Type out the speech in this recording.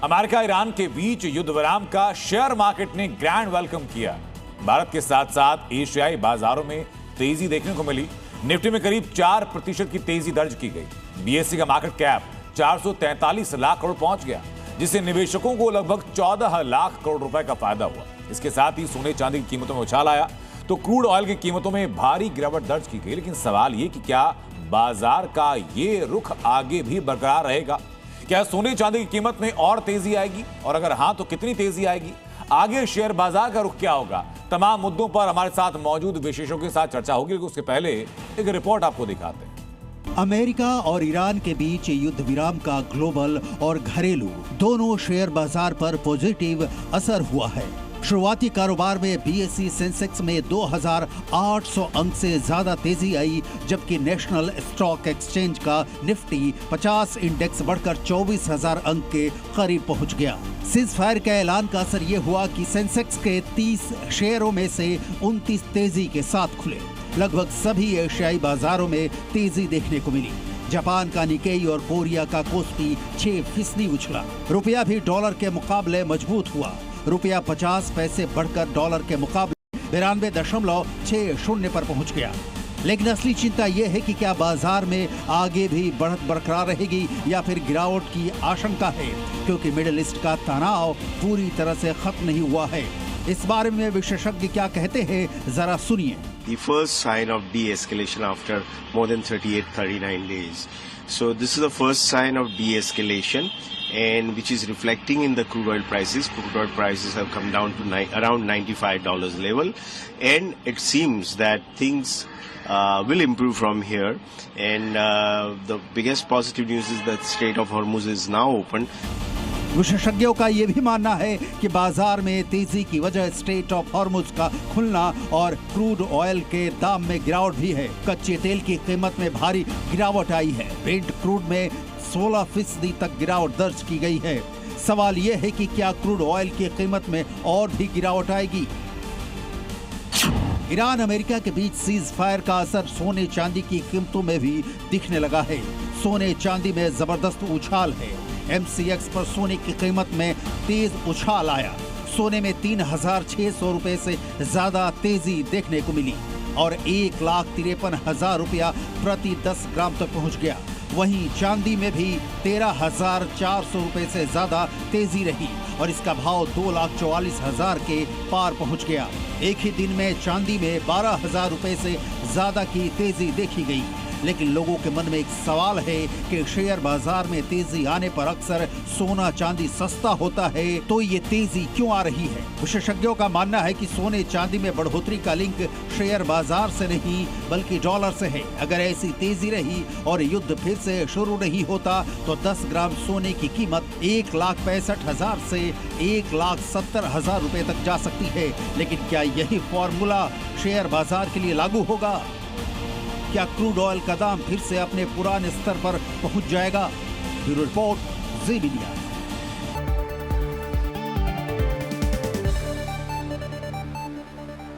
America Iran के बीच युद्ध विराम का शेयर मार्केट ने ग्रैंड वेलकम किया। भारत के साथ साथ एशियाई बाजारों में तेजी देखने को मिली। निफ्टी में करीब 4% की तेजी दर्ज की गई। बीएसई का मार्केट कैप 443 लाख करोड़ पहुंच गया, जिससे निवेशकों को लगभग 14 लाख करोड़ रुपए का फायदा हुआ। इसके साथ ही सोने चांदी की कीमतों में उछाल आया तो क्रूड ऑयल की कीमतों में भारी गिरावट दर्ज की गई। लेकिन सवाल ये कि क्या बाजार का ये रुख आगे भी बरकरार रहेगा? क्या सोने चांदी की कीमत में और तेजी आएगी, और अगर हां तो कितनी तेजी आएगी? आगे शेयर बाजार का रुख क्या होगा? तमाम मुद्दों पर हमारे साथ मौजूद विशेषज्ञों के साथ चर्चा होगी। लेकिन उसके पहले एक रिपोर्ट आपको दिखाते हैं। अमेरिका और ईरान के बीच युद्ध विराम का ग्लोबल और घरेलू दोनों शेयर बाजार पर पॉजिटिव असर हुआ है। शुरुआती कारोबार में बीएसई सेंसेक्स में 2800 अंक से ज्यादा तेजी आई, जबकि नेशनल स्टॉक एक्सचेंज का निफ्टी 50 इंडेक्स बढ़कर 24,000 अंक के करीब पहुंच गया। सीज फायर का ऐलान का असर ये हुआ कि सेंसेक्स के 30 शेयरों में से 29 तेजी के साथ खुले। लगभग सभी एशियाई बाजारों में तेजी देखने को मिली। जापान का निकेई और कोरिया का कोस्पी 6% उछला। रुपया भी डॉलर के मुकाबले मजबूत हुआ। रुपया 50 पैसे बढ़कर डॉलर के मुकाबले 92.60 पर पहुंच गया। लेकिन असली चिंता यह है कि क्या बाजार में आगे भी बढ़त बरकरार रहेगी या फिर गिरावट की आशंका है, क्योंकि मिडिल ईस्ट का तनाव पूरी तरह से खत्म नहीं हुआ है। इस बारे में विशेषज्ञ क्या कहते हैं, जरा सुनिए। The first sign of de-escalation after more than 38-39 days. So this is the first sign of de-escalation, and which is reflecting in the crude oil prices. Crude oil prices have come down to around $95 level, and it seems that things will improve from here. And the biggest positive news is that Strait of Hormuz is now open. विशेषज्ञों का यह भी मानना है कि बाजार में तेजी की वजह स्ट्रेट ऑफ हॉर्मुज का खुलना और क्रूड ऑयल के दाम में गिरावट भी है। कच्चे तेल की कीमत में भारी गिरावट आई है। ब्रेंट क्रूड में 16% तक गिरावट दर्ज की गई है। सवाल यह है कि क्या क्रूड ऑयल की कीमत में और भी गिरावट आएगी? ईरान अमेरिका के बीच सीज फायर का असर सोने चांदी की कीमतों में भी दिखने लगा है। सोने चांदी में जबरदस्त उछाल है। MCX पर सोने की कीमत में तेज उछाल आया। सोने में 3,600 रुपए से ज्यादा तेजी देखने को मिली और 1,53,000 रुपया प्रति 10 ग्राम तक पहुंच गया। वहीं चांदी में भी 13,400 रुपए से ज्यादा तेजी रही और इसका भाव 2,44,000 के पार पहुंच गया। एक ही दिन में चांदी में 12,000 रुपए से ज्यादा की तेजी देखी गई। लेकिन लोगों के मन में एक सवाल है कि शेयर बाजार में तेजी आने पर अक्सर सोना चांदी सस्ता होता है, तो ये तेजी क्यों आ रही है? विशेषज्ञों का मानना है कि सोने चांदी में बढ़ोतरी का लिंक शेयर बाजार से नहीं बल्कि डॉलर से है। अगर ऐसी तेजी रही और युद्ध फिर से शुरू नहीं होता तो 10 ग्राम सोने की कीमत 1,65,000 से 1,70,000 रुपए तक जा सकती है। लेकिन क्या यही फॉर्मूला शेयर बाजार के लिए लागू होगा? क्या क्रूड ऑयल का दाम फिर से अपने पुराने स्तर पर पहुंच जाएगा? ब्यूरो रिपोर्ट, जी मीडिया।